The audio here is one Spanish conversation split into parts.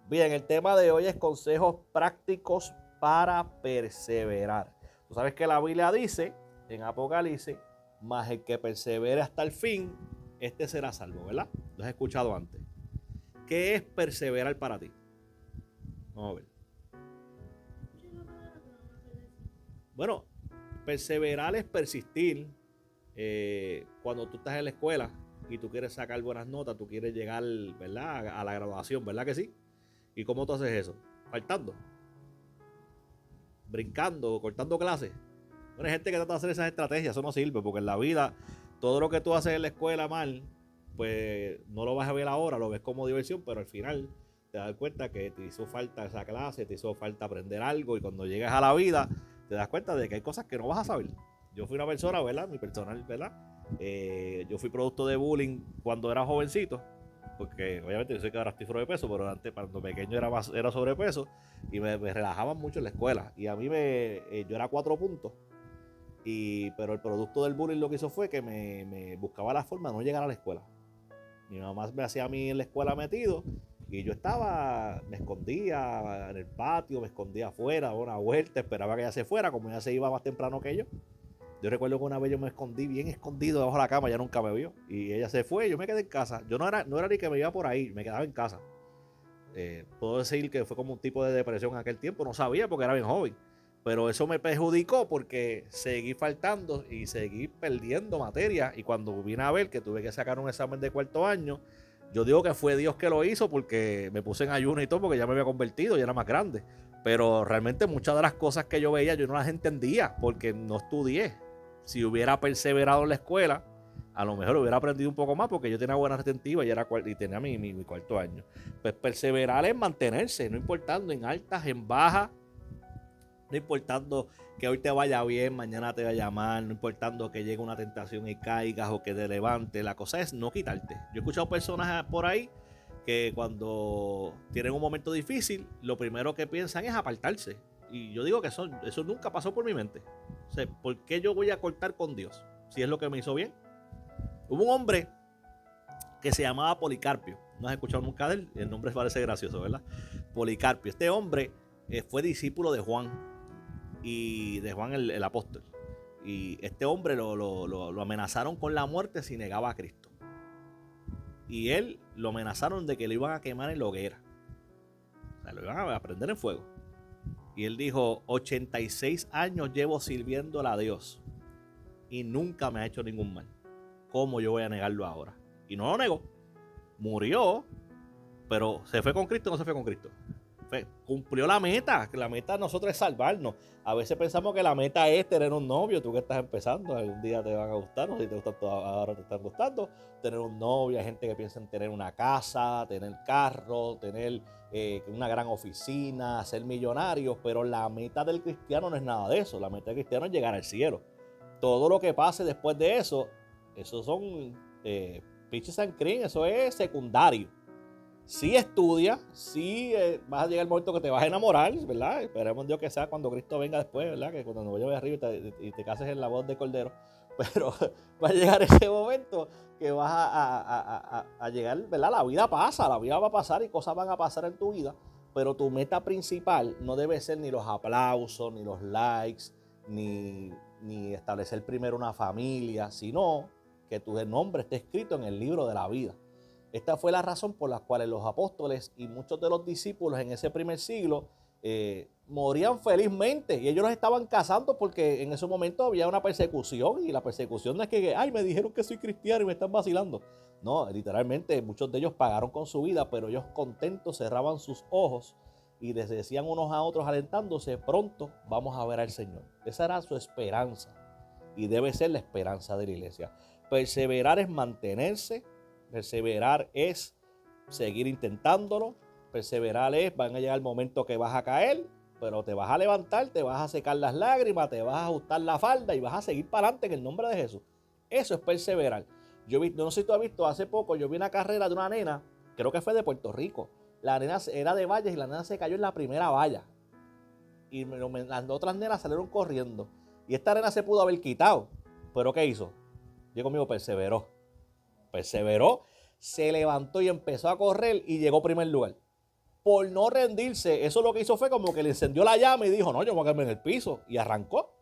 Bien, el tema de hoy es consejos prácticos para perseverar. Tú sabes que la Biblia dice en Apocalipsis, mas el que persevere hasta el fin, este será salvo, ¿verdad? Lo has escuchado antes. ¿Qué es perseverar para ti? Vamos a ver. Bueno, perseverar es persistir. Cuando tú estás en la escuela y tú quieres sacar buenas notas, tú quieres llegar, ¿verdad? A la graduación, ¿verdad que sí? ¿Y cómo tú haces eso? Faltando, brincando, cortando clases. Bueno, hay gente que trata de hacer esas estrategias, eso no sirve, porque en la vida todo lo que tú haces en la escuela mal, pues no lo vas a ver ahora, lo ves como diversión, pero al final te das cuenta que te hizo falta esa clase, te hizo falta aprender algo, y cuando llegas a la vida te das cuenta de que hay cosas que no vas a saber. Yo fui una persona, ¿verdad? Mi personal, ¿verdad? Yo fui producto de bullying cuando era jovencito, porque obviamente yo sé que ahora estoy sobrepeso, pero antes cuando pequeño era sobrepeso y me relajaban mucho en la escuela. Y a mí yo era 4 puntos, pero el producto del bullying lo que hizo fue que me buscaba la forma de no llegar a la escuela. Mi mamá me hacía a mí en la escuela metido y yo me escondía en el patio, me escondía afuera, daba una vuelta, esperaba que ella se fuera, como ella se iba más temprano que yo. Yo recuerdo que una vez yo me escondí bien escondido debajo de la cama, ella nunca me vio. Y ella se fue, yo me quedé en casa. Yo no era ni que me iba por ahí, me quedaba en casa. Puedo decir que fue como un tipo de depresión en aquel tiempo, no sabía porque era bien joven. Pero eso me perjudicó porque seguí faltando y seguí perdiendo materia. Y cuando vine a ver que tuve que sacar un examen de cuarto año, yo digo que fue Dios que lo hizo porque me puse en ayuno y todo, porque ya me había convertido, ya era más grande. Pero realmente muchas de las cosas que yo veía yo no las entendía porque no estudié. Si hubiera perseverado en la escuela, a lo mejor hubiera aprendido un poco más porque yo tenía buena retentiva y tenía mi cuarto año. Pues perseverar es mantenerse, no importando en altas, en bajas, no importando que hoy te vaya bien, mañana te vaya mal, no importando que llegue una tentación y caigas o que te levantes. La cosa es no quitarte. Yo he escuchado personas por ahí que cuando tienen un momento difícil, lo primero que piensan es apartarse. Y yo digo que eso nunca pasó por mi mente. O sea, ¿por qué yo voy a cortar con Dios? Si es lo que me hizo bien. Hubo un hombre que se llamaba Policarpio. No has escuchado nunca de él. El nombre parece gracioso, ¿verdad? Policarpio. Este hombre fue discípulo de Juan y de Juan el apóstol. Y este hombre lo amenazaron con la muerte si negaba a Cristo. Y él lo amenazaron de que lo iban a quemar en la hoguera. O sea, lo iban a prender en fuego. Y él dijo, 86 años llevo sirviéndole a Dios y nunca me ha hecho ningún mal. ¿Cómo yo voy a negarlo ahora? Y no lo negó. Murió, pero ¿se fue con Cristo o no se fue con Cristo? Cumplió la meta, que la meta de nosotros es salvarnos. A veces pensamos que la meta es tener un novio, tú que estás empezando, algún día te van a gustar, no sé si te gustan todas, ahora te están gustando, tener un novio, hay gente que piensa en tener una casa, tener carro, tener una gran oficina, ser millonario, pero la meta del cristiano no es nada de eso, la meta del cristiano es llegar al cielo. Todo lo que pase después de eso, esos son pitches and cream, eso es secundario. Si estudia, si vas a llegar el momento que te vas a enamorar, ¿verdad? Esperemos Dios que sea cuando Cristo venga después, ¿verdad? Que cuando nos vaya arriba y te cases en la voz de Cordero. Pero va a llegar ese momento que vas a llegar, ¿verdad? La vida pasa, la vida va a pasar y cosas van a pasar en tu vida. Pero tu meta principal no debe ser ni los aplausos, ni los likes, ni establecer primero una familia, sino que tu nombre esté escrito en el libro de la vida. Esta fue la razón por la cual los apóstoles y muchos de los discípulos en ese primer siglo morían felizmente y ellos los estaban casando porque en ese momento había una persecución y la persecución no es que, ay, me dijeron que soy cristiano y me están vacilando. No, literalmente muchos de ellos pagaron con su vida, pero ellos contentos cerraban sus ojos y les decían unos a otros alentándose, pronto vamos a ver al Señor. Esa era su esperanza y debe ser la esperanza de la iglesia. Perseverar es mantenerse. Perseverar es seguir intentándolo. Perseverar es, van a llegar el momento que vas a caer, pero te vas a levantar, te vas a secar las lágrimas, te vas a ajustar la falda y vas a seguir para adelante en el nombre de Jesús. Eso es perseverar. Yo no sé si tú has visto, hace poco yo vi una carrera de una nena, creo que fue de Puerto Rico. La nena era de vallas y la nena se cayó en la primera valla. Y las otras nenas salieron corriendo. Y esta nena se pudo haber quitado. Pero ¿qué hizo? Yo conmigo perseveró, se levantó y empezó a correr y llegó a primer lugar. por no rendirse, eso lo que hizo fue como que le encendió la llama y dijo, no, yo voy a quedarme en el piso. Y arrancó.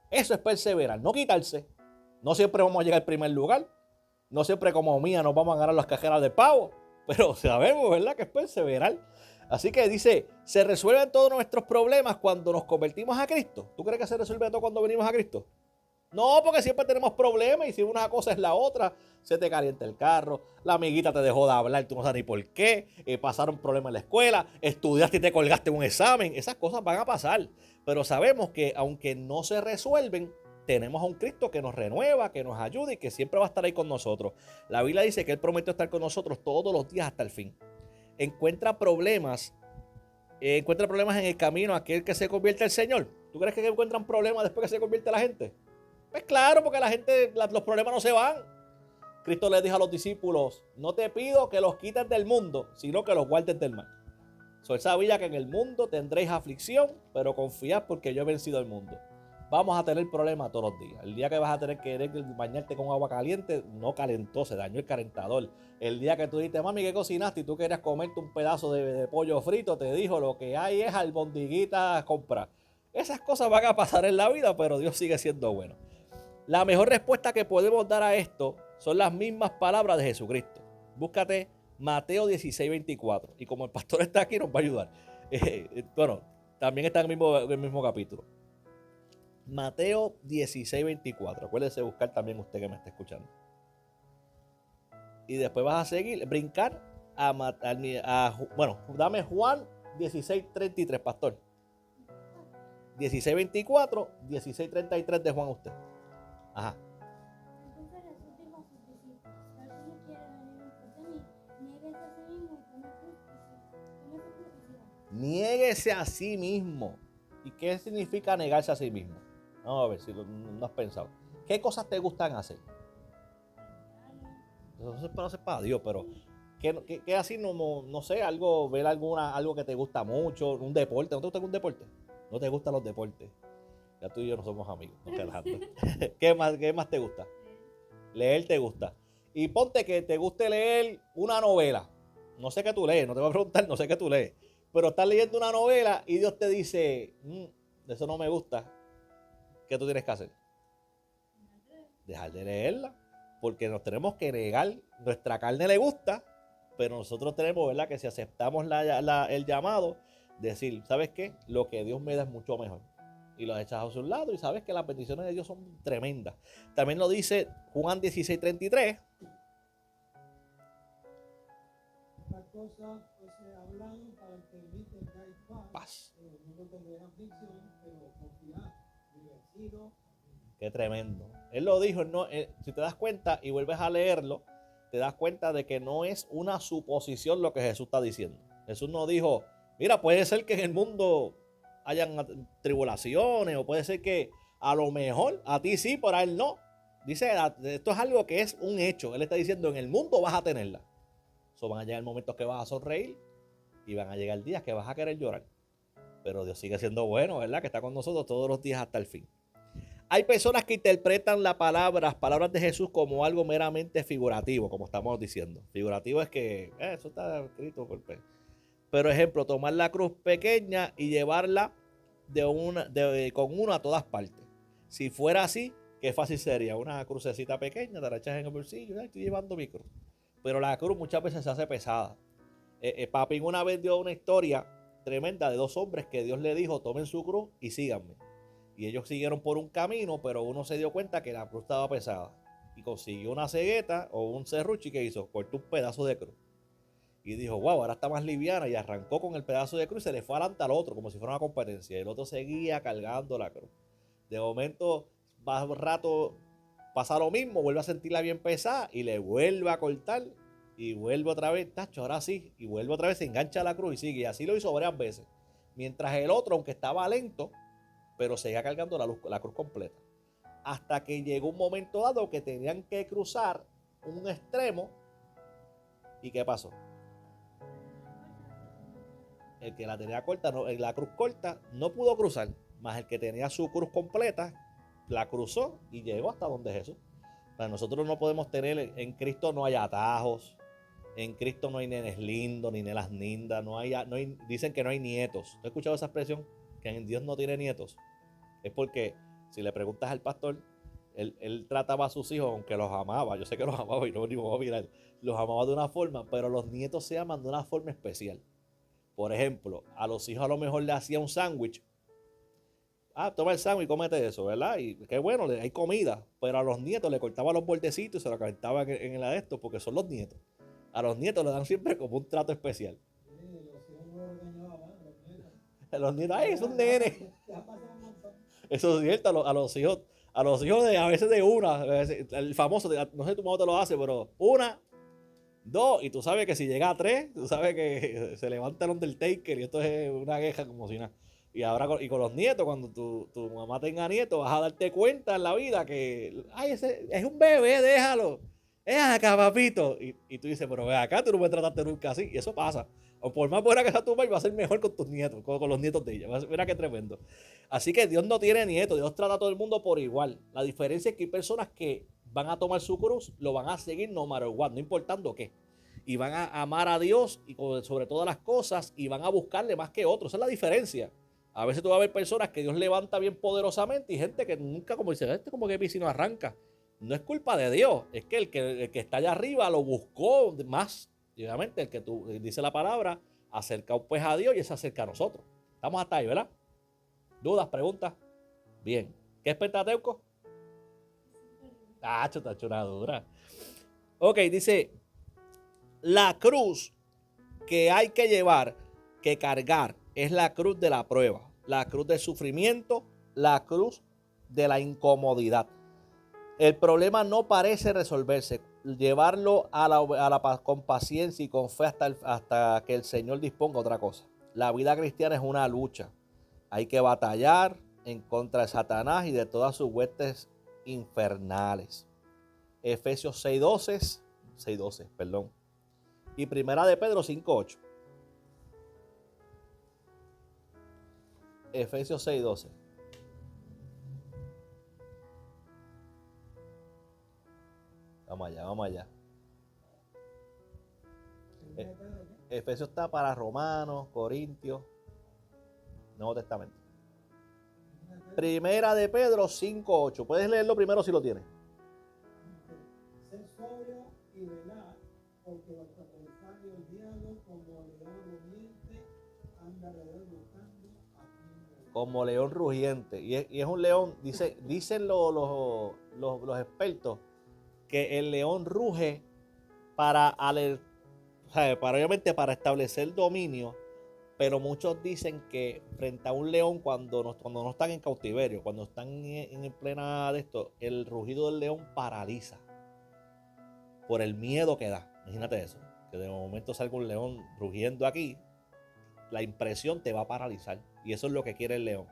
Eso es perseverar, no quitarse. No siempre vamos a llegar al primer lugar. No siempre como mía nos vamos a ganar las cajeras de pavo. Pero sabemos, ¿verdad?, que es perseverar. Así que dice, se resuelven todos nuestros problemas cuando nos convertimos a Cristo. ¿Tú crees que se resuelve todo cuando venimos a Cristo? No, porque siempre tenemos problemas y si una cosa es la otra, se te calienta el carro, la amiguita te dejó de hablar, tú no sabes ni por qué, pasaron problemas en la escuela, estudiaste y te colgaste un examen, esas cosas van a pasar. Pero sabemos que aunque no se resuelven, tenemos a un Cristo que nos renueva, que nos ayuda y que siempre va a estar ahí con nosotros. La Biblia dice que Él prometió estar con nosotros todos los días hasta el fin. Encuentra problemas en el camino aquel que se convierte al Señor. ¿Tú crees que encuentran problemas después que se convierte la gente? Pues claro, porque la gente, los problemas no se van. Cristo le dijo a los discípulos, no te pido que los quites del mundo, sino que los guardes del mal. Él sabía que en el mundo tendréis aflicción, pero confiad porque yo he vencido el mundo. Vamos a tener problemas todos los días. El día que vas a tener que bañarte con agua caliente, no calentó, se dañó el calentador. El día que tú dijiste, mami, ¿qué cocinaste? Y tú querías comerte un pedazo de pollo frito, te dijo, lo que hay es albondiguitas a comprar. Esas cosas van a pasar en la vida, pero Dios sigue siendo bueno. La mejor respuesta que podemos dar a esto son las mismas palabras de Jesucristo. Búscate Mateo 16:24. Y como el pastor está aquí, nos va a ayudar. Bueno, también está en el mismo capítulo. Mateo 16:24. Acuérdese de buscar también usted que me está escuchando. Y después vas a seguir, brincar bueno, dame Juan 16:33, pastor. 16:24, 16:33 de Juan usted. Ajá. Entonces Jesús dijo a sus discípulos, si alguno quiere venir en pos de mí, niéguese a sí mismo y tome su crucifijo. Niéguese a sí mismo. ¿Y qué significa negarse a sí mismo? Vamos a ver si no has pensado. ¿Qué cosas te gustan hacer? Eso es para Dios, pero ¿qué así no sé, algo, ver algo que te gusta mucho, un deporte? ¿No te gusta algún deporte? ¿No te gustan los deportes? Ya tú y yo no somos amigos, no relajando. ¿Qué más te gusta? Leer te gusta. Y ponte que te guste leer una novela. No sé qué tú lees, no te voy a preguntar, no sé qué tú lees. Pero estás leyendo una novela y Dios te dice, eso no me gusta. ¿Qué tú tienes que hacer? Dejar de leerla. Porque nos tenemos que negar. Nuestra carne le gusta, pero nosotros tenemos, ¿verdad?, que si aceptamos el llamado, decir, ¿sabes qué? Lo que Dios me da es mucho mejor. Y lo echas a su lado y sabes que las bendiciones de Dios son tremendas. También lo dice Juan 16:33. Estas cosas se hablan para que en mí tengáis paz. En el mundo tendréis aflicción, pero confiad, yo he vencido. Qué tremendo. Él lo dijo, si te das cuenta y vuelves a leerlo, te das cuenta de que no es una suposición lo que Jesús está diciendo. Jesús no dijo, mira, puede ser que en el mundo hayan tribulaciones, o puede ser que a lo mejor a ti sí, pero a él no. Dice, esto es algo que es un hecho. Él está diciendo, en el mundo vas a tenerla. Van a llegar momentos que vas a sonreír y van a llegar días que vas a querer llorar. Pero Dios sigue siendo bueno, ¿verdad? Que está con nosotros todos los días hasta el fin. Hay personas que interpretan las palabras de Jesús como algo meramente figurativo, como estamos diciendo. Figurativo es que eso está escrito por fe. Pero ejemplo, tomar la cruz pequeña y llevarla con uno a todas partes. Si fuera así, qué fácil sería. Una crucecita pequeña, te la echas en el bolsillo, estoy llevando mi cruz. Pero la cruz muchas veces se hace pesada. Papín una vez dio una historia tremenda de dos hombres que Dios le dijo, tomen su cruz y síganme. Y ellos siguieron por un camino, pero uno se dio cuenta que la cruz estaba pesada. Y consiguió una cegueta o un serrucho y ¿qué hizo? Cortó un pedazo de cruz. Y dijo, wow, ahora está más liviana. Y arrancó con el pedazo de cruz y se le fue adelante al otro, como si fuera una competencia. Y el otro seguía cargando la cruz. De momento, va un rato, pasa lo mismo, vuelve a sentirla bien pesada y le vuelve a cortar. Y vuelve otra vez, tacho, ahora sí. Y vuelve otra vez, se engancha a la cruz y sigue. Y así lo hizo varias veces. Mientras el otro, aunque estaba lento, pero seguía cargando la cruz completa. Hasta que llegó un momento dado que tenían que cruzar un extremo. ¿Y qué pasó? El que la tenía corta, la cruz corta, no pudo cruzar. Más el que tenía su cruz completa, la cruzó y llegó hasta donde Jesús. Para nosotros no podemos tener, en Cristo no hay atajos, En Cristo no hay nenes lindos ni nenas lindas, dicen que no hay nietos. ¿Tú has escuchado esa expresión? Que en Dios no tiene nietos. Es porque si le preguntas al pastor, él trataba a sus hijos, aunque los amaba, yo sé que los amaba y no me voy a mirar, los amaba de una forma, pero los nietos se aman de una forma especial. Por ejemplo, a los hijos a lo mejor le hacía un sándwich. Toma el sándwich y cómete eso, ¿verdad? Y qué bueno, hay comida, pero a los nietos le cortaba los bordecitos y se lo calentaba en el de esto, porque son los nietos. A los nietos le dan siempre como un trato especial. Los nietos, ¡ay, es un nene! Eso es cierto, a los hijos a veces de una, el famoso, no sé cómo te lo hace, pero una, dos, y tú sabes que si llega a tres, tú sabes que se levanta el Undertaker y esto es una queja como si nada. Y ahora con los nietos, cuando tu mamá tenga nietos, vas a darte cuenta en la vida que, ay, ese es un bebé, déjalo. Es acá, papito. Y tú dices, pero ve acá, tú no me trataste nunca así. Y eso pasa. O por más buena que sea tu madre, va a ser mejor con tus nietos, con los nietos de ella. Mira qué tremendo. Así que Dios no tiene nietos, Dios trata a todo el mundo por igual. La diferencia es que hay personas que van a tomar su cruz, lo van a seguir no matter what, no importando qué. Y van a amar a Dios y sobre todas las cosas y van a buscarle más que otros. Esa es la diferencia. A veces tú vas a ver personas que Dios levanta bien poderosamente y gente que nunca, como dice, como que piscino arranca. No es culpa de Dios, es que el que está allá arriba lo buscó más. Y obviamente el que tú dice la palabra, acercaos pues a Dios y Él se acerca a nosotros. Estamos hasta ahí, ¿verdad? ¿Dudas? ¿Preguntas? Bien. ¿Qué es Pentateuco? Está chonadura. Ok, dice, la cruz que hay que llevar, que cargar, es la cruz de la prueba, la cruz del sufrimiento, la cruz de la incomodidad. El problema no parece resolverse. Llevarlo con paciencia y con fe hasta que el Señor disponga otra cosa. La vida cristiana es una lucha. Hay que batallar en contra de Satanás y de todas sus huestes infernales. Efesios 6:12, perdón. Y Primera de Pedro 5:8. Efesios 6:12. Vamos allá. Efesios está para Romanos, Corintios, Nuevo Testamento. Primera de Pedro 5:8. Puedes leerlo primero si lo tienes. Ser sobrio y velar, porque vuestro adversario el diablo, como león rugiente, anda alrededor buscando a quien devorar. Como león rugiente. Y es un león, dicen los expertos, que el león ruge obviamente para establecer dominio, pero muchos dicen que frente a un león cuando no están en cautiverio, cuando están en plena de esto, el rugido del león paraliza por el miedo que da. Imagínate eso, que de momento salga un león rugiendo aquí, la impresión te va a paralizar y eso es lo que quiere el león.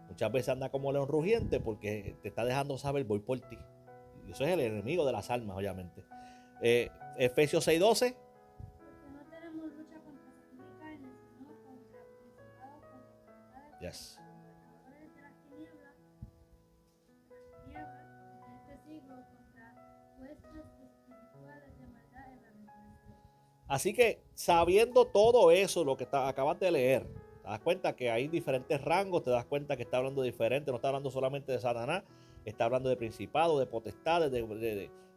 Muchas veces anda como león rugiente porque te está dejando saber voy por ti. Y eso es el enemigo de las almas, obviamente. Efesios 6:12. Porque no tenemos lucha contra sangre y carne, sino contra principados, contra potestades, Yes. contra gobernadores de las tinieblas de este siglo, contra huestes espirituales de maldad en la dimensión. Así que sabiendo todo eso, lo que acabas de leer, te das cuenta que hay diferentes rangos, te das cuenta que está hablando diferente, no está hablando solamente de Satanás, está hablando de principados, de potestades,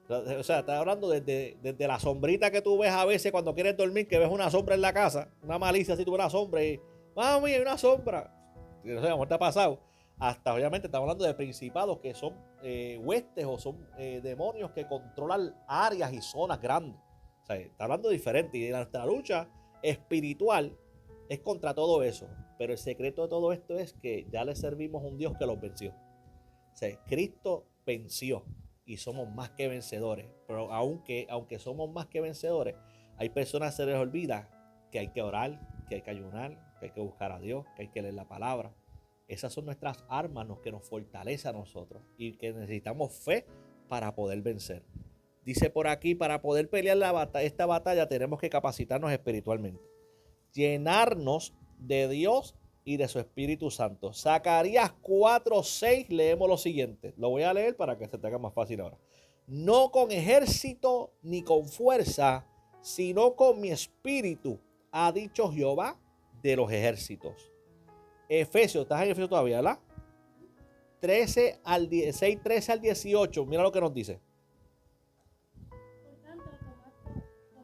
o sea, está hablando desde la sombrita que tú ves a veces cuando quieres dormir, que ves una sombra en la casa, una malicia, así tú ves una sombra y, mami, hay una sombra. Y no sé, a lo mejor te ha pasado. Hasta obviamente estamos hablando de principados que son huestes o son demonios que controlan áreas y zonas grandes. O sea, está hablando diferente y nuestra lucha espiritual es contra todo eso. Pero el secreto de todo esto es que ya le servimos a un Dios que los venció. O sea, Cristo venció y somos más que vencedores. Pero aunque somos más que vencedores, hay personas que se les olvida que hay que orar, que hay que ayunar, que hay que buscar a Dios, que hay que leer la palabra. Esas son nuestras armas que nos fortalecen a nosotros y que necesitamos fe para poder vencer. Dice por aquí, para poder pelear esta batalla tenemos que capacitarnos espiritualmente. Llenarnos de Dios y de su Espíritu Santo. Zacarías 4:6, leemos lo siguiente. Lo voy a leer para que se te haga más fácil ahora. No con ejército ni con fuerza, sino con mi espíritu, ha dicho Jehová de los ejércitos. Efesios, estás en Efesios todavía, ¿verdad? 13 al 16, 13 al 18, mira lo que nos dice. Por tanto, tomad toda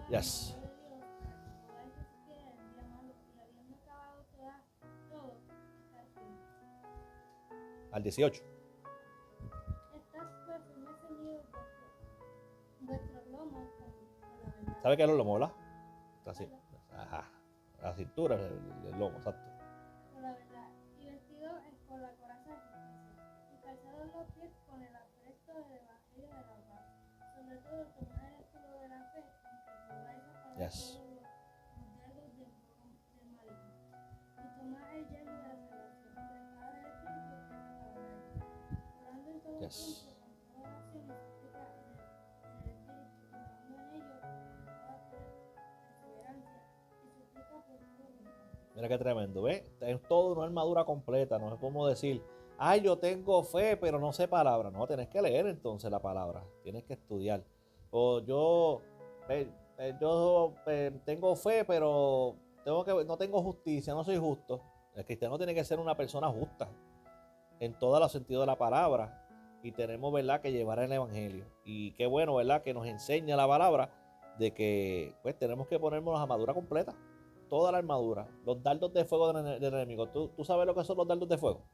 la Yes. armadura de Dios, para que podáis resistir en el día malo, y habiendo acabado todo, estar firmes. Al 18. Estad pues firmes ceñidos vuestros lomos con la verdad. ¿Sabe qué es los lomos, verdad? Así. Ajá. La cintura, el lomo, exacto. Con la verdad, y vestidos con la coraza de justicia, y calzados los pies con el apresto del evangelio de la paz. Sobre todo, tomad el escudo de la fe, con que podáis apagar Yes. todos los dardos del maligno. Y tomad el yelmo de la salvación, y la espada del Espíritu, que es la palabra de Dios. Orando en todo Yes. tiempo, con toda oración y súplica en el Espíritu, y orando en ello con toda perseverancia, y súplica por todos los santos. Mira qué tremendo, ¿ves? Es toda una armadura completa, no es como decir, ay, yo tengo fe, pero no sé palabra. No, tienes que leer entonces la palabra, tienes que estudiar. O yo tengo fe, pero no tengo justicia, no soy justo. El cristiano tiene que ser una persona justa en todos los sentidos de la palabra. Y tenemos, ¿verdad?, que llevar el evangelio. Y qué bueno, ¿verdad?, que nos enseña la palabra de que pues tenemos que ponernos la armadura completa. Toda la armadura, los dardos de fuego del enemigo. ¿Tú sabes lo que son los dardos de fuego?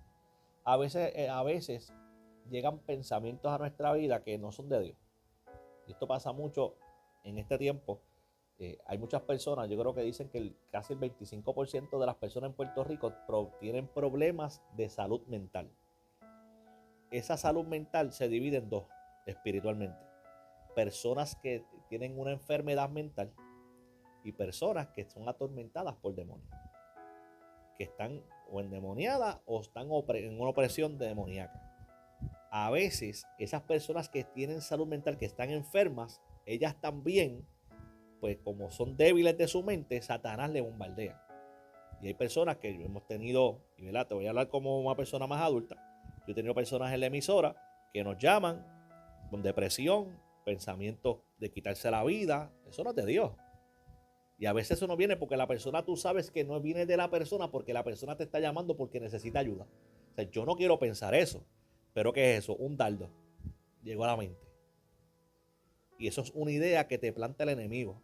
A veces llegan pensamientos a nuestra vida que no son de Dios. Y esto pasa mucho en este tiempo. Hay muchas personas, yo creo que dicen que casi el 25% de las personas en Puerto Rico tienen problemas de salud mental. Esa salud mental se divide en dos espiritualmente. Personas que tienen una enfermedad mental y personas que son atormentadas por demonios, que están o endemoniadas o están en una opresión demoníaca. A veces esas personas que tienen salud mental, que están enfermas, ellas también, pues como son débiles de su mente, Satanás le bombardea. Y hay personas que hemos tenido, y ¿verdad?, te voy a hablar como una persona más adulta. Yo he tenido personas en la emisora que nos llaman con depresión, pensamientos de quitarse la vida. Eso no es de Dios. Y a veces eso no viene porque la persona, tú sabes que no viene de la persona porque la persona te está llamando porque necesita ayuda. O sea, yo no quiero pensar eso. Pero ¿qué es eso? Un dardo. Llegó a la mente. Y eso es una idea que te planta el enemigo.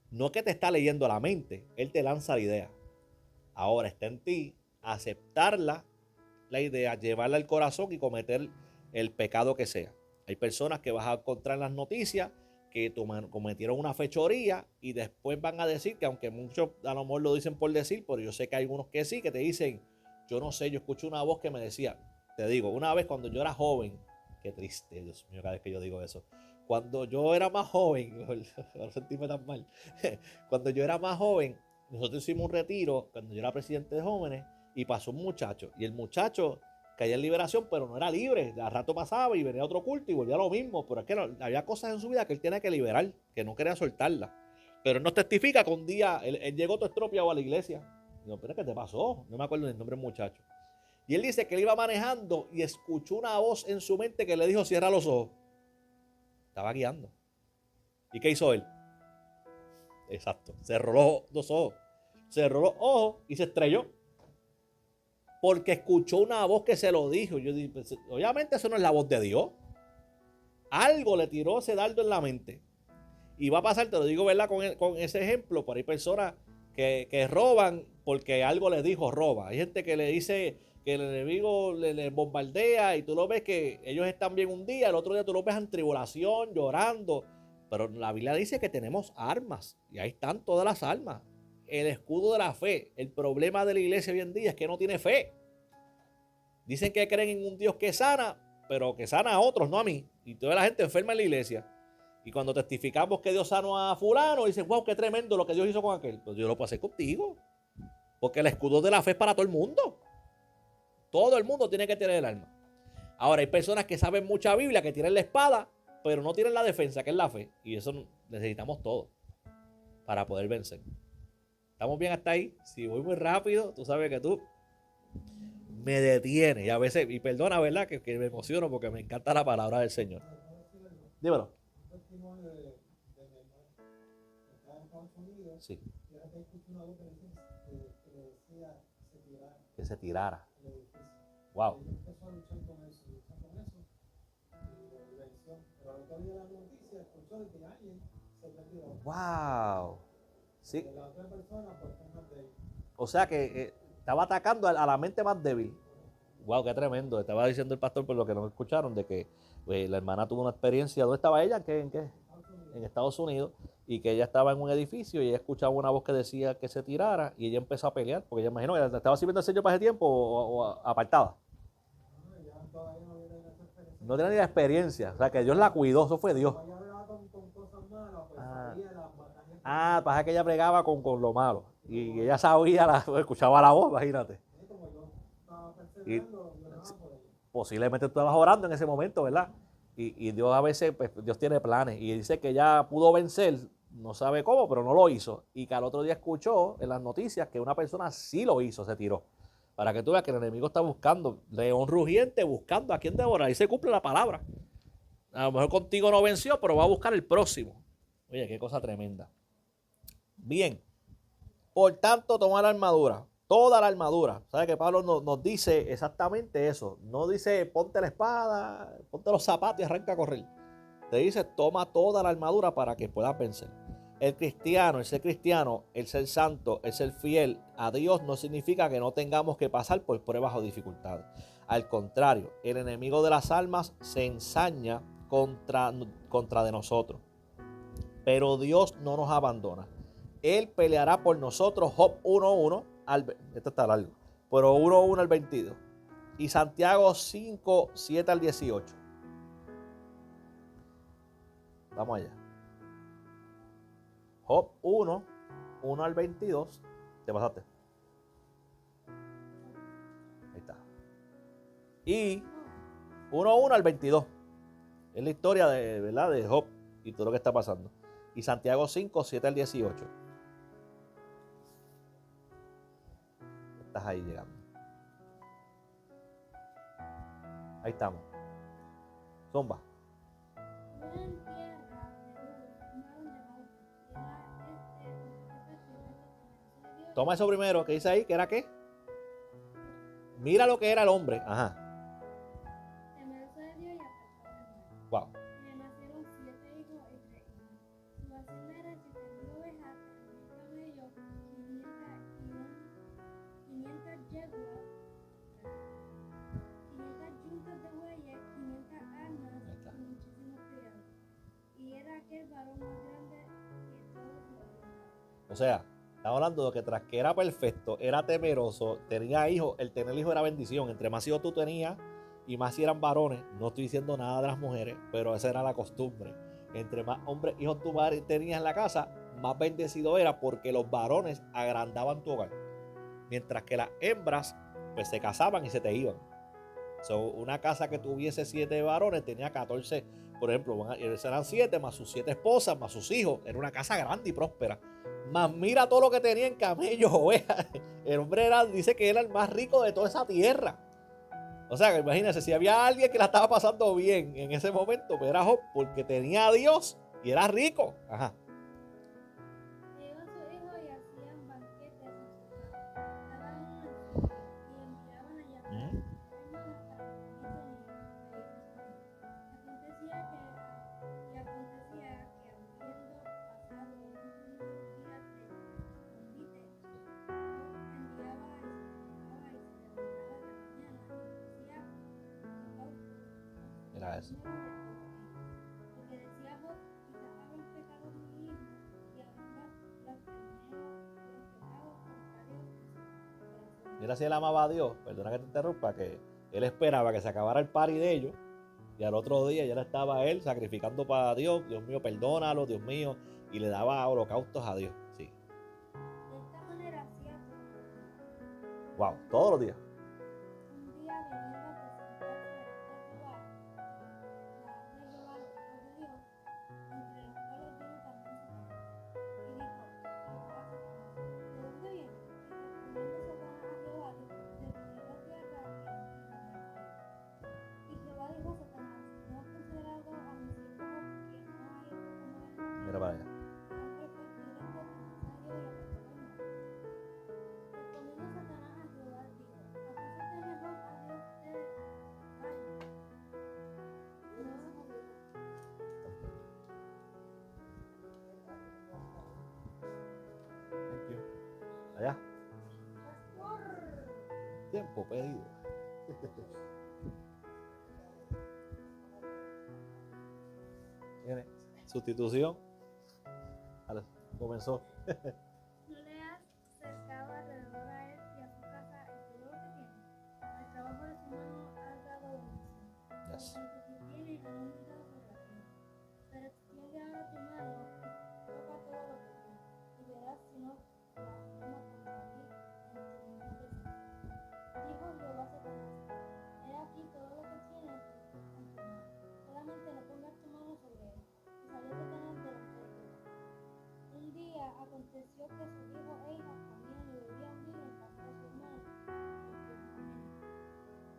No que te está leyendo la mente. Él te lanza la idea. Ahora está en ti aceptarla, la idea, llevarla al corazón y cometer el pecado que sea. Hay personas que vas a encontrar en las noticias que cometieron una fechoría y después van a decir que, aunque muchos a lo mejor lo dicen por decir, pero yo sé que hay algunos que sí, que te dicen, yo no sé, yo escuché una voz que me decía, te digo, una vez cuando yo era joven, qué triste, Dios mío, cada vez que yo digo eso, cuando yo era más joven, no sentirme tan mal, cuando yo era más joven, nosotros hicimos un retiro cuando yo era presidente de jóvenes y pasó un muchacho, y el muchacho caía en liberación, pero no era libre. Al rato pasaba y venía otro culto y volvía a lo mismo. Pero es que había cosas en su vida que él tenía que liberar, que no quería soltarlas. Pero él nos testifica que un día él llegó todo estropeado a la iglesia. Digo, pero ¿qué te pasó? No me acuerdo del nombre del muchacho. Y él dice que él iba manejando y escuchó una voz en su mente que le dijo, cierra los ojos. Estaba guiando. ¿Y qué hizo él? Exacto. Cerró los ojos. Cerró los ojos y se estrelló. Porque escuchó una voz que se lo dijo. Yo dije, pues, obviamente eso no es la voz de Dios. Algo le tiró ese dardo en la mente. Y va a pasar, te lo digo, ¿verdad? Con ese ejemplo, pero hay personas que roban porque algo les dijo roba. Hay gente que le dice que el enemigo le bombardea y tú lo ves que ellos están bien un día, el otro día tú los ves en tribulación, llorando. Pero la Biblia dice que tenemos armas y ahí están todas las armas. El escudo de la fe. El problema de la iglesia hoy en día es que no tiene fe. Dicen que creen en un Dios que sana, pero que sana a otros, no a mí. Y toda la gente enferma en la iglesia. Y cuando testificamos que Dios sanó a fulano, dicen, wow, qué tremendo lo que Dios hizo con aquel. Pues Dios lo puede hacer contigo. Porque el escudo de la fe es para todo el mundo. Todo el mundo tiene que tener el arma. Ahora, hay personas que saben mucha Biblia, que tienen la espada, pero no tienen la defensa, que es la fe. Y eso necesitamos todo para poder vencer. ¿Estamos bien hasta ahí? Si voy muy rápido, tú sabes que tú me detienes. Y a veces, y perdona, ¿verdad? Que me emociono porque me encanta la palabra del Señor. Dímelo. allá en Estados Unidos, Sí, y ahora te escuché una voz que le decía se tirara que se tirara. el edificio. Wow. Y él empezó a luchar con eso, y lo venció. Pero al otro día de la noticia escuchó de que alguien se retiró. Wow. Sí. Y la otra persona, pues, fue más débil. O sea que estaba atacando a la mente más débil. Wow, qué tremendo. Estaba diciendo el pastor, por lo que no escucharon, de que la hermana tuvo una experiencia. ¿Dónde estaba ella? ¿En qué? En Estados Unidos. Y que ella estaba en un edificio y ella escuchaba una voz que decía que se tirara y ella empezó a pelear. Porque ella imaginó, ¿ella estaba sirviendo al Señor para ese tiempo o apartada? No tenía ni la experiencia. O sea, que Dios la cuidó. Eso fue Dios. Pasa que ella bregaba con lo malo. Y ella sabía, escuchaba la voz, imagínate. Y posiblemente tú estabas orando en ese momento, ¿verdad? Y Dios a veces, pues Dios tiene planes. Y dice que ella pudo vencer, no sabe cómo, pero no lo hizo. Y que al otro día escuchó en las noticias que una persona sí lo hizo, se tiró. Para que tú veas que el enemigo está buscando, león rugiente, buscando a quien devorar. Y se cumple la palabra. A lo mejor contigo no venció, pero va a buscar el próximo. Oye, qué cosa tremenda. Bien. Por tanto, toma la armadura. Toda la armadura. ¿Sabe que Pablo nos dice exactamente eso? No dice ponte la espada, ponte los zapatos y arranca a correr. Te dice toma toda la armadura para que puedas vencer. El ser cristiano, el ser santo, el ser fiel a Dios no significa que no tengamos que pasar por pruebas o dificultades. Al contrario, el enemigo de las almas se ensaña contra de nosotros. Pero Dios no nos abandona. Él peleará por nosotros. Job 1:1, esto está largo, pero 1:1 al 22. Y Santiago 5:7 al 18. Vamos allá. Job 1:1 al 22. ¿Te pasaste? Ahí está. Y 1:1 al 22. Es la historia de, ¿verdad?, de Job y todo lo que está pasando. Y Santiago 5:7 al 18. Estás ahí llegando. Ahí estamos. Zumba. Toma eso primero, que dice ahí, que era qué. Mira lo que era el hombre. Ajá. Temeroso de Dios y apartado del mal. Wow. Le nacieron 7 hijos y 3 hijas. Su hacienda era 7.000 ovejas, 3.000 camellos, 500 yeguas, 500 yuntas de bueyes, 500 asnas y muchísimos criados. Y era aquel varón más grande que todos los demás. O sea, estamos hablando de que tras que era perfecto, era temeroso, tenía hijos. El tener hijos era bendición. Entre más hijos tú tenías y más si eran varones, no estoy diciendo nada de las mujeres, pero esa era la costumbre. Entre más hombres, hijos tú tenías en la casa, más bendecido era, porque los varones agrandaban tu hogar. Mientras que las hembras, pues se casaban y se te iban. Una casa que tuviese 7 varones tenía 14, por ejemplo, eran 7 más sus 7 esposas, más sus hijos. Era una casa grande y próspera. Más mira todo lo que tenía en camellos, ovejas. El hombre dice que era el más rico de toda esa tierra. O sea, que imagínense, si había alguien que la estaba pasando bien en ese momento, pues era Job, porque tenía a Dios y era rico. Ajá. Iban sus hijos y hacían banquetes en su casa. Daban uno en su y enviaban a llamar a sus hermanas para que acontecía que habiendo pasado unos días de convite, enviaba y se levantaba de mañana y decía Era eso. porque decía Job, quizás habrán pecado mis hijos y habrán blasfemado contra Dios. Mira si él amaba a Dios, perdona que te interrumpa, que él esperaba que se acabara el party de ellos y al otro día ya estaba él sacrificando para Dios. Dios mío, perdónalo, Dios mío, y le daba holocaustos a Dios. Sí. De esta manera hacía Wow, todos los días. un día veniendo a presentarse delante de Jehová, los hijos de Dios, entre los cuales vino también Satanás. Y dijo Jehová a Satanás, ¿de dónde vienes? Y respondiendo Satanás a Jehová, dijo, desde la tierra y entre los muertos. Y Jehová dijo a Satanás, ¿no has considerado a mi siervo Job, que no hay como él? Mira para allá. Hombre perfecto y Tiempo pedido. Tiene sustitución. Vale, comenzó. ¿No le has cercado alrededor a él y a su casa y todo lo que tiene? El trabajo de su mano ha dado bendición. Por Yes. cuanto se tiene, han aumentado por la tierra. Pero extiende ahora tu mano y toca todo lo que tiene, y verás si no blasfema contra ti en tu misma presencia. Dijo Jehová a Satanás: He aquí todo lo que tienes en tu mano, solamente no pongas tu mano sobre él. Y salió Satanás delante de Jehová. Un día aconteció que su hijo e hija comían y bebían vino en casa de su hermano,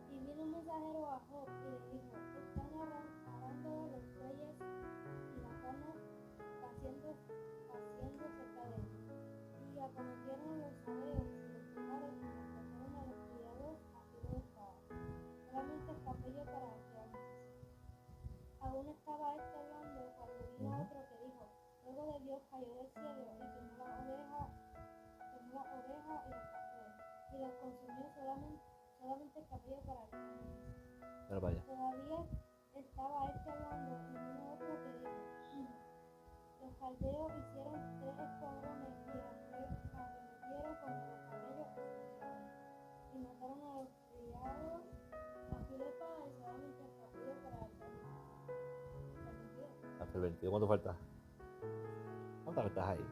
y vino un mensajero a Job y le dijo: Están arando los bueyes y las asnos paciendo cerca de él. Y acometieron los sabeos y los pájaros y mataron a los criados a filo de espada. Solamente escapé yo para hallarme. Aún estaba este hablando cuando vino otro que dijo: Fuego de Dios cayó del cielo y quemó la oveja y los pastores, y los consumió. Solamente escapé yo para hallarme. Mira para allá. Todavía estaba este hablando y vino otro que dijo: Los caldeos hicieron 3 escuadrones y arremetieron contra los camellos y mataron a los criados a filo de espada, y solamente escapé yo para hallarme. Hasta el 22, ¿cuánto falta? ¿Cuántas estás ahí?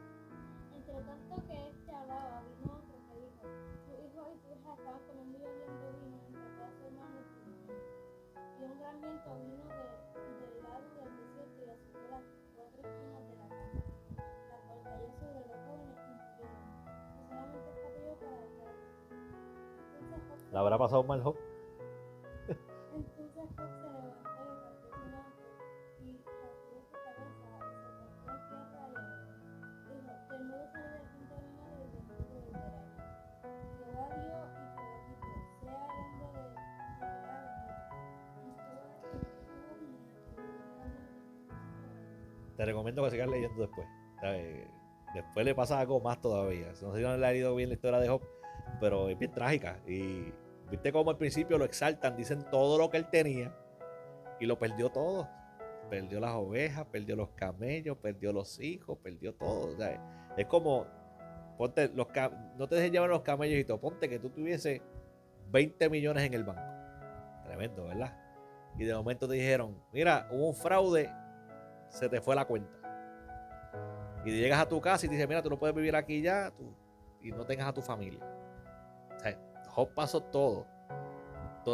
Entre tanto que este hablaba, vino otro que dijo: Tu hijo y tu hija estaban comiendo y bebiendo vino en casa de su hermano y su hermano. Y un gran viento vino del lado del desierto y azotó las 4 esquinas de la casa, la cual cayó sobre los jóvenes y murieron. Y solamente escapé yo para hallarlos. Entonces Job ¿La habrá pasado mal, Job? se levantó y partió su manto y sacudió su cabeza y se postró en tierra y adoró. Dijo: Del nudo salí del punto de mi madre y del nudo volveré. Jehová dio y Jehová quitó, sea el hombre de Jehová bendito. En todo esto estuvo mi Te recomiendo que sigas leyendo después. Después le pasa algo más todavía. No sé si no le ha ido bien la historia de Job, pero es bien trágica. Y viste cómo al principio lo exaltan, dicen todo lo que él tenía y lo perdió todo. Perdió las ovejas, perdió los camellos, perdió los hijos, perdió todo. O sea, es como, ponte, no te dejes llevar los camellos y todo. Ponte que tú tuviese 20 millones en el banco. Tremendo, ¿verdad? Y de momento te dijeron: mira, hubo un fraude, se te fue la cuenta. Y llegas a tu casa y te dices: mira, tú no puedes vivir aquí ya, y no tengas a tu familia. O sea, Job pasó todo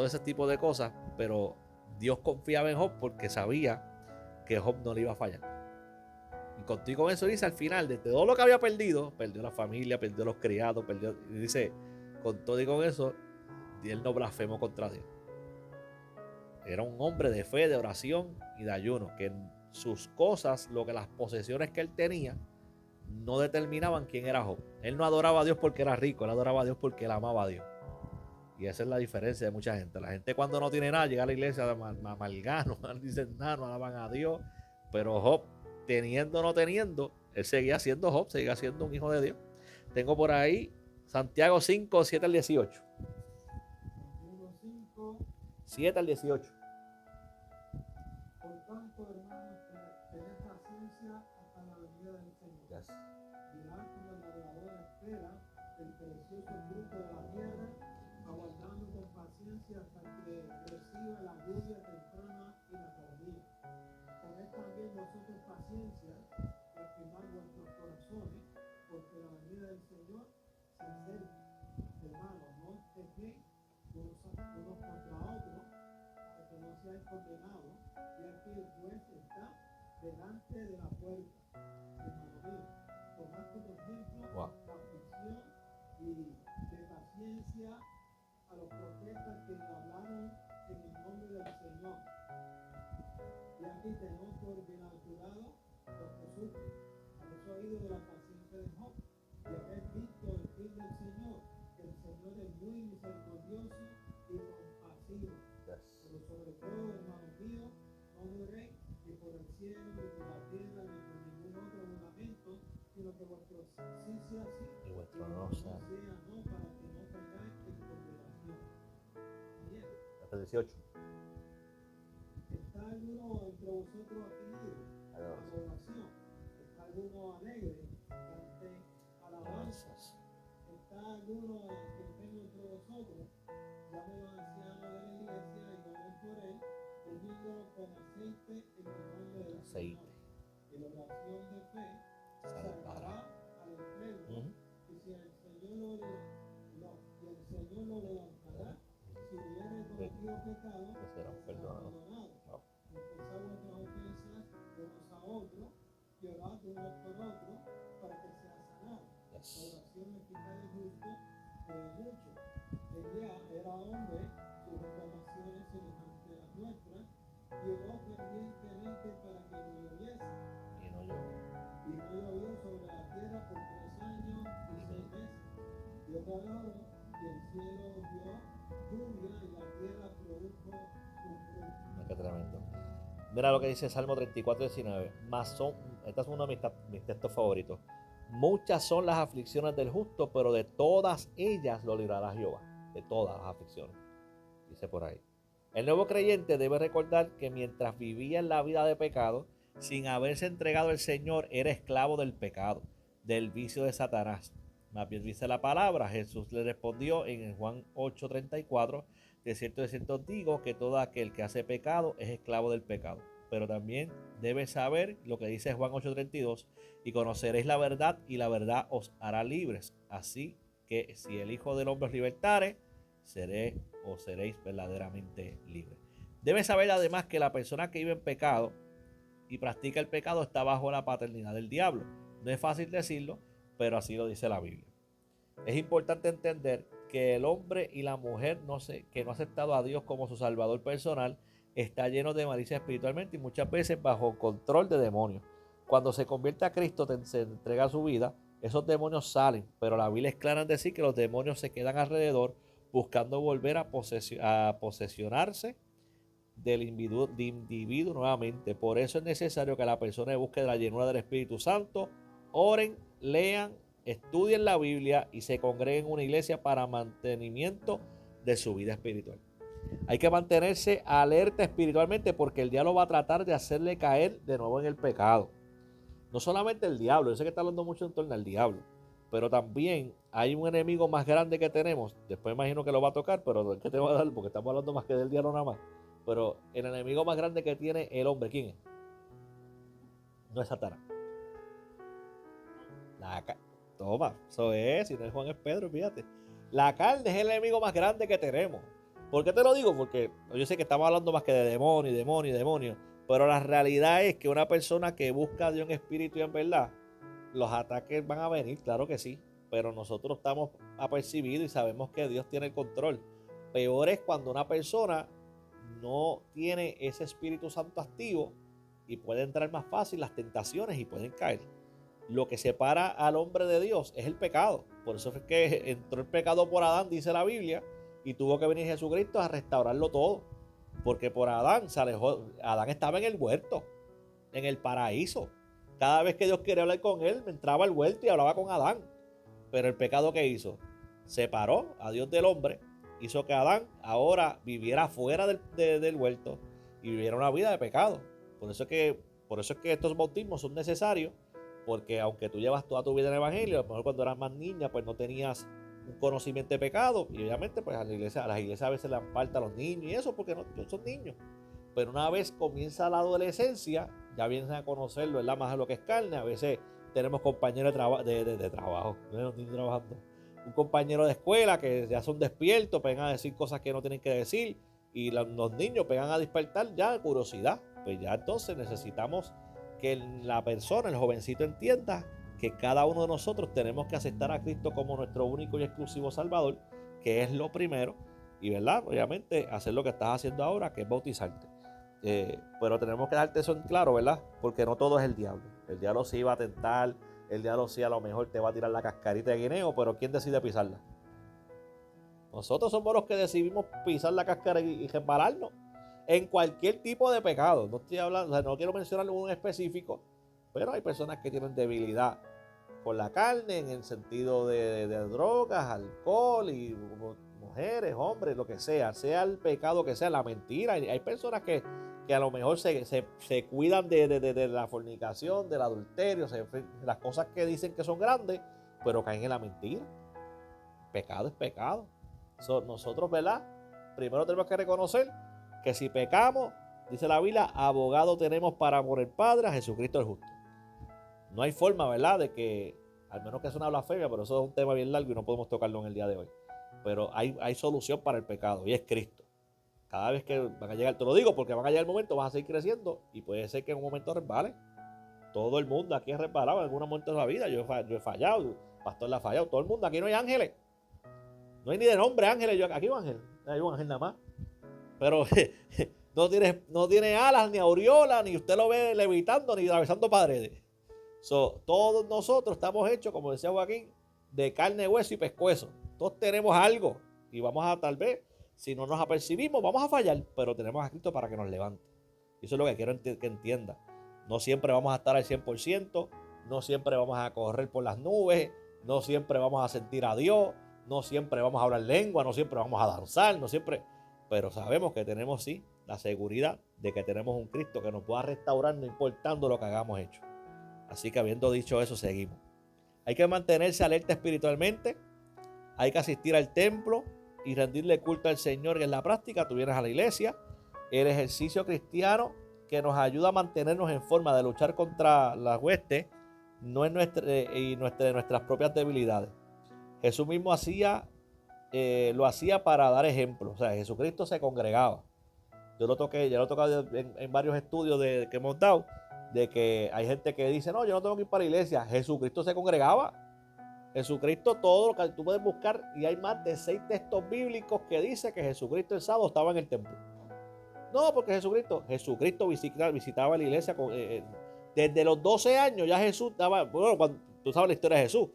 ese tipo de cosas, pero Dios confiaba en Job porque sabía que Job no le iba a fallar. Y contigo con eso dice al final, de todo lo que había perdido, perdió la familia, perdió los criados, y dice, con todo y con eso, él no blasfemó contra Dios. Era un hombre de fe, de oración y de ayuno, que en sus cosas, las posesiones que él tenía, no determinaban quién era Job. Él no adoraba a Dios porque era rico, él adoraba a Dios porque él amaba a Dios. Y esa es la diferencia de mucha gente. La gente cuando no tiene nada llega a la iglesia amalgano, no dicen nada, no alaban a Dios. Pero Job, teniendo o no teniendo, él seguía siendo Job, seguía siendo un hijo de Dios. Tengo por ahí Santiago 5, 7 al 18. 7 al 18. Por tanto, hermanos, tened paciencia hasta la venida del Señor. Yes. Mirad como el navegador espera el precioso fruto de la tierra, aguardando con paciencia hasta que reciba la lluvia temprana y la tardía. Tened también vosotros paciencia y afirmad vuestros corazones, porque la venida del Señor se acerca. Hermanos, no os quejéis unos contra otros, para que no seáis condenados, y aquí el juez está delante de la puerta. Hermano mío, tomad como ejemplo la aflicción y de paciencia a los profetas que hablaron en el nombre del Señor. Y aquí tenemos por bienaventurado los que sufren. Habéis oído de la paciencia de Job y habéis visto el fin del Señor, que el Señor es muy misericordioso y compasivo. Pero sobre todo, hermanos míos, no juréis ni por el cielo, ni por la tierra, ni por ningún otro juramento, sino que vuestro sí sea sí Y vuestro no sea. no, para que no caigáis en condenación. 18. ¿Está alguno entre vosotros afligido? Adoración. ¿Está alguno alegre? Cante alabanzas. ¿Está alguno enfermo entre vosotros? Llame a los ancianos de la iglesia y oren por él, ungiéndolo con aceite en el nombre del Señor. Y la oración de fe salvará al enfermo, y si el Señor lo levantará, si hubiere cometido pecado, será perdonado. Confesad vuestras ofensas unos a otros, y orad unos por otros, para que sea sanado. La oración eficaz del justo mucho. Ella era hombre, sus reclamaciones semejantes a las nuestras, y oró fervientemente para que no lloviese. Y no llovió sobre la tierra por 3 años y 6 meses. Dios rogó, y el cielo dio lluvia, y la tierra produjo su fruto. Qué tremendo. Mira lo que dice Salmo 34:19. Este es uno de mis textos favoritos. Muchas son las aflicciones del justo, pero de todas ellas lo librará Jehová. De todas las aflicciones. Dice por ahí. El nuevo creyente debe recordar que mientras vivía en la vida de pecado, sin haberse entregado al Señor, era esclavo del pecado, del vicio de Satanás. Más bien dice la palabra, Jesús le respondió en Juan 8:34, de cierto os digo que todo aquel que hace pecado es esclavo del pecado. Pero también debes saber lo que dice Juan 8:32, y conoceréis la verdad, y la verdad os hará libres. Así que si el Hijo del Hombre os libertare, seréis verdaderamente libres. Debes saber además que la persona que vive en pecado y practica el pecado está bajo la paternidad del diablo. No es fácil decirlo, pero así lo dice la Biblia. Es importante entender que el hombre y la mujer que no ha aceptado a Dios como su salvador personal está lleno de malicia espiritualmente y muchas veces bajo control de demonios. Cuando se convierte a Cristo, se entrega su vida, esos demonios salen, pero la Biblia es clara en decir que los demonios se quedan alrededor buscando volver a posesionarse del individuo nuevamente. Por eso es necesario que la persona busque de la llenura del Espíritu Santo, oren, lean, estudien la Biblia y se congreguen en una iglesia para mantenimiento de su vida espiritual. Hay que mantenerse alerta espiritualmente porque el diablo va a tratar de hacerle caer de nuevo en el pecado. No solamente el diablo, yo sé que está hablando mucho en torno al diablo, pero también hay un enemigo más grande que tenemos. Después imagino que lo va a tocar, pero ¿qué te va a dar? Porque estamos hablando más que del diablo nada más. Pero el enemigo más grande que tiene el hombre, ¿quién es? No es Satanás. Toma, eso es, si no es Juan es Pedro, fíjate. La carne es el enemigo más grande que tenemos. ¿Por qué te lo digo? Porque yo sé que estamos hablando más que de demonios, pero la realidad es que una persona que busca a Dios en espíritu y en verdad, los ataques van a venir, claro que sí, pero nosotros estamos apercibidos y sabemos que Dios tiene el control. Peor es cuando una persona no tiene ese Espíritu Santo activo y puede entrar más fácil las tentaciones y pueden caer. Lo que separa al hombre de Dios es el pecado. Por eso es que entró el pecado por Adán, dice la Biblia, y tuvo que venir Jesucristo a restaurarlo todo. Porque por Adán se alejó. Adán estaba en el huerto, en el paraíso. Cada vez que Dios quería hablar con él, entraba al huerto y hablaba con Adán. Pero el pecado que hizo, separó a Dios del hombre, hizo que Adán ahora viviera fuera del huerto y viviera una vida de pecado. Por eso es que estos bautismos son necesarios, porque aunque tú llevas toda tu vida en el evangelio, a lo mejor cuando eras más niña, pues no tenías un conocimiento de pecado, y obviamente pues a las iglesias a veces le dan falta a los niños y eso porque no son niños. Pero una vez comienza la adolescencia, ya vienen a conocerlo, ¿verdad? Más de lo que es carne. A veces tenemos compañeros de trabajo, no es niños trabajando, un compañero de escuela que ya son despiertos, pegan a decir cosas que no tienen que decir, y los niños pegan a despertar ya curiosidad. Pues ya entonces necesitamos que la persona, el jovencito, entienda que cada uno de nosotros tenemos que aceptar a Cristo como nuestro único y exclusivo Salvador, que es lo primero, y verdad, obviamente hacer lo que estás haciendo ahora, que es bautizarte. Pero tenemos que darte eso en claro, ¿verdad? Porque no todo es el diablo. El diablo sí va a tentar, el diablo sí a lo mejor te va a tirar la cascarita de guineo, pero ¿quién decide pisarla? Nosotros somos los que decidimos pisar la cáscara y resbalarnos en cualquier tipo de pecado. No estoy hablando, o sea, no quiero mencionar uno específico, pero hay personas que tienen debilidad con la carne en el sentido de drogas, alcohol y mujeres, hombres, lo que sea el pecado que sea, la mentira. Hay personas que a lo mejor se cuidan de la fornicación, del adulterio, las cosas que dicen que son grandes, pero caen en la mentira. Pecado es pecado. Nosotros, ¿verdad? Primero tenemos que reconocer que si pecamos, dice la Biblia, abogado tenemos para por el Padre, a Jesucristo el justo. No hay forma, ¿verdad? De que, al menos que es una blasfemia, pero eso es un tema bien largo y no podemos tocarlo en el día de hoy. Pero hay solución para el pecado y es Cristo. Cada vez que van a llegar, te lo digo porque van a llegar el momento, vas a seguir creciendo y puede ser que en un momento resbale. Todo el mundo aquí es resbalado en algún momento de la vida. Yo he fallado, el pastor la ha fallado, todo el mundo. Aquí no hay ángeles. No hay ni de nombre ángeles. Aquí hay un ángel. Hay un ángel nada más. Pero no tiene alas, ni aureola, ni usted lo ve levitando, ni atravesando paredes. Todos nosotros estamos hechos, como decía Joaquín, de carne, hueso y pescuezo. Todos tenemos algo y vamos a, tal vez, si no nos apercibimos, vamos a fallar, pero tenemos a Cristo para que nos levante. Eso es lo que quiero que entienda. No siempre vamos a estar al 100%, no siempre vamos a correr por las nubes, no siempre vamos a sentir a Dios, no siempre vamos a hablar lengua, no siempre vamos a danzar, no siempre, pero sabemos que tenemos sí la seguridad de que tenemos un Cristo que nos pueda restaurar no importando lo que hagamos hecho. Así que habiendo dicho eso, seguimos. Hay que mantenerse alerta espiritualmente, hay que asistir al templo y rendirle culto al Señor en la práctica. Tú vienes a la iglesia, el ejercicio cristiano que nos ayuda a mantenernos en forma de luchar contra la hueste, no es nuestras propias debilidades. Jesús mismo lo hacía para dar ejemplo. O sea, Jesucristo se congregaba. Ya lo he tocado en varios estudios que hemos dado, de que hay gente que dice, no, yo no tengo que ir para la iglesia. Jesucristo se congregaba. Jesucristo, todo lo que tú puedes buscar, y hay más de 6 textos bíblicos que dice que Jesucristo el sábado estaba en el templo. No, porque Jesucristo visitaba la iglesia desde los 12 años. Ya Jesús estaba, bueno, cuando tú sabes la historia de Jesús,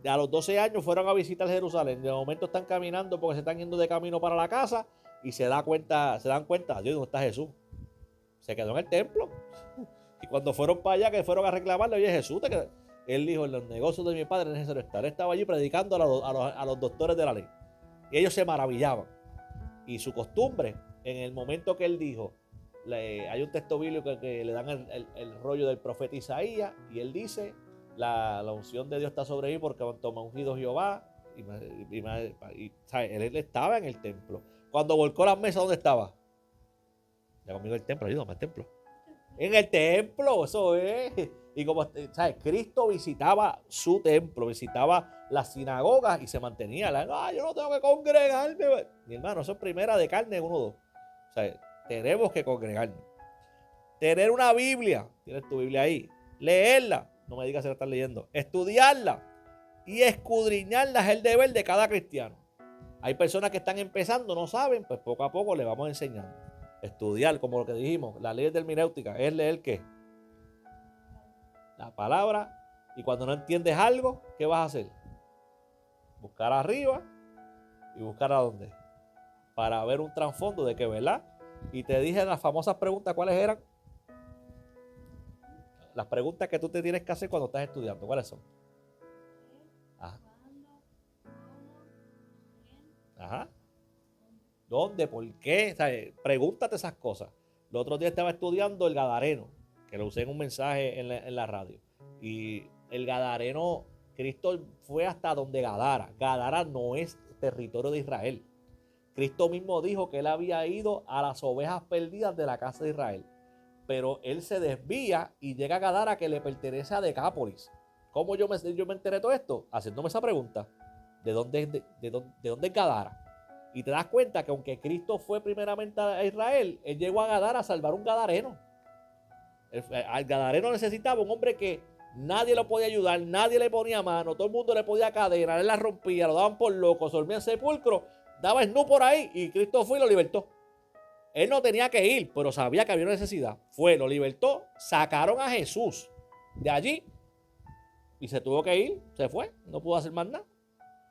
a los 12 años fueron a visitar Jerusalén. De momento están caminando porque se están yendo de camino para la casa y se dan cuenta, Dios, ¿dónde está Jesús? Se quedó en el templo. Y cuando fueron para allá, que fueron a reclamarle, oye, Jesús, él dijo, en los negocios de mi padre es necesario estar. Él estaba allí predicando a los doctores de la ley. Y ellos se maravillaban. Y su costumbre, en el momento que él dijo, hay un texto bíblico que le dan el rollo del profeta Isaías, y él dice, la unción de Dios está sobre mí porque cuanto me ha ungido Jehová. ¿Sabes? Él estaba en el templo. Cuando volcó las mesas, ¿dónde estaba? Ya conmigo el templo, ayúdame al templo. En el templo, eso es. Y como, ¿sabes? Cristo visitaba su templo, visitaba las sinagogas y se mantenía. Yo no tengo que congregarme. Mi hermano, eso es primera de carne 1-2. O sea, tenemos que congregarnos. Tener una Biblia, tienes tu Biblia ahí, leerla, no me digas si la estás leyendo, estudiarla y escudriñarla es el deber de cada cristiano. Hay personas que están empezando, no saben, pues poco a poco le vamos enseñando. Estudiar, como lo que dijimos, la ley de hermenéutica, es leer ¿qué? La palabra. Y cuando no entiendes algo, ¿qué vas a hacer? Buscar arriba y buscar a dónde. Para ver un trasfondo de que, ¿verdad? Y te dije las famosas preguntas, ¿cuáles eran? Las preguntas que tú te tienes que hacer cuando estás estudiando, ¿cuáles son? Ajá. Ajá. ¿Dónde? ¿Por qué? ¿Sabes? Pregúntate esas cosas. El otro día estaba estudiando el Gadareno, que lo usé en un mensaje en la radio. Y el Gadareno, Cristo fue hasta donde Gadara. Gadara no es territorio de Israel. Cristo mismo dijo que él había ido a las ovejas perdidas de la casa de Israel. Pero él se desvía y llega a Gadara, que le pertenece a Decápolis. ¿Cómo yo me enteré de todo esto? Haciéndome esa pregunta. ¿De dónde es Gadara? Y te das cuenta que aunque Cristo fue primeramente a Israel, él llegó a Gadara a salvar un gadareno. Al gadareno necesitaba un hombre que nadie lo podía ayudar, nadie le ponía mano, todo el mundo le podía cadena, él la rompía, lo daban por loco, se dormía en sepulcro, daba snoo por ahí y Cristo fue y lo libertó. Él no tenía que ir, pero sabía que había una necesidad. Fue, lo libertó, sacaron a Jesús de allí y se tuvo que ir, se fue, no pudo hacer más nada.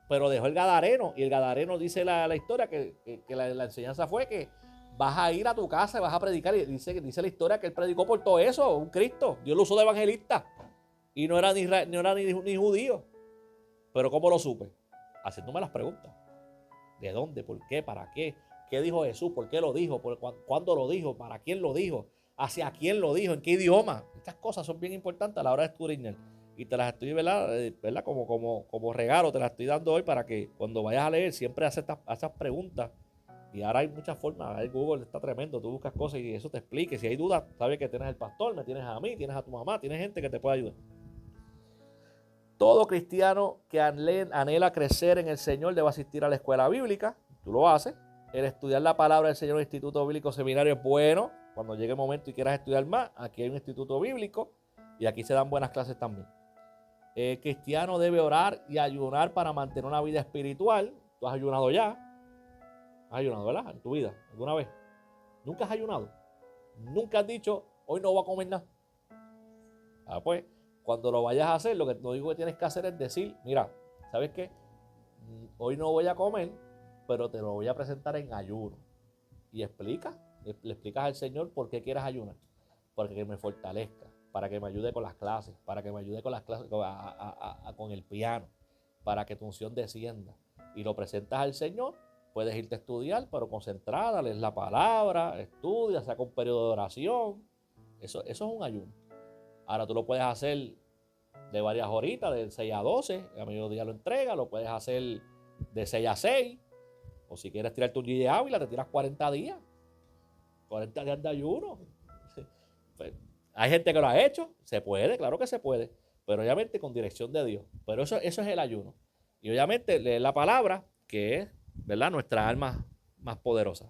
Pero dejó el gadareno, y el gadareno dice la historia que la enseñanza fue que vas a ir a tu casa y vas a predicar. Y dice la historia que él predicó por todo eso, un Cristo. Dios lo usó de evangelista. Y no era ni judío. Pero ¿cómo lo supe? Haciéndome las preguntas. ¿De dónde? ¿Por qué? ¿Para qué? ¿Qué dijo Jesús? ¿Por qué lo dijo? ¿Cuándo lo dijo? ¿Para quién lo dijo? ¿Hacia quién lo dijo? ¿En qué idioma? Estas cosas son bien importantes a la hora de escudriñar. Y te las estoy, ¿verdad? Como regalo, te las estoy dando hoy para que cuando vayas a leer siempre haces estas preguntas. Y ahora hay muchas formas. El Google está tremendo. Tú buscas cosas y eso te explique. Si hay dudas, sabes que tienes al pastor, me tienes a mí, tienes a tu mamá, tienes gente que te puede ayudar. Todo cristiano que anhela crecer en el Señor debe asistir a la escuela bíblica. Tú lo haces. El estudiar la palabra del Señor en el Instituto Bíblico Seminario es bueno. Cuando llegue el momento y quieras estudiar más, aquí hay un instituto bíblico y aquí se dan buenas clases también. El cristiano debe orar y ayunar para mantener una vida espiritual. Tú has ayunado ya. Has ayunado, ¿verdad? En tu vida, alguna vez. Nunca has ayunado. Nunca has dicho, hoy no voy a comer nada. Pues, cuando lo vayas a hacer, lo único que tienes que hacer es decir, mira, ¿sabes qué? Hoy no voy a comer, pero te lo voy a presentar en ayuno. Y le explicas al Señor por qué quieres ayunar. Para que me fortalezca, para que me ayude con las clases, para que me ayude con las clases, con el piano, para que tu unción descienda. Y lo presentas al Señor. Puedes irte a estudiar, pero concentrada, lees la palabra, estudias, saca un periodo de oración. Eso es un ayuno. Ahora tú lo puedes hacer de varias horitas, de 6 a 12, a mediodía lo entregas, lo puedes hacer de 6 a 6, o si quieres tirarte un día de Ávila, te tiras 40 días. 40 días de ayuno. Pues, hay gente que lo ha hecho, se puede, claro que se puede, pero obviamente con dirección de Dios. Pero eso es el ayuno. Y obviamente leer la palabra, que es, ¿verdad?, nuestra alma más poderosa.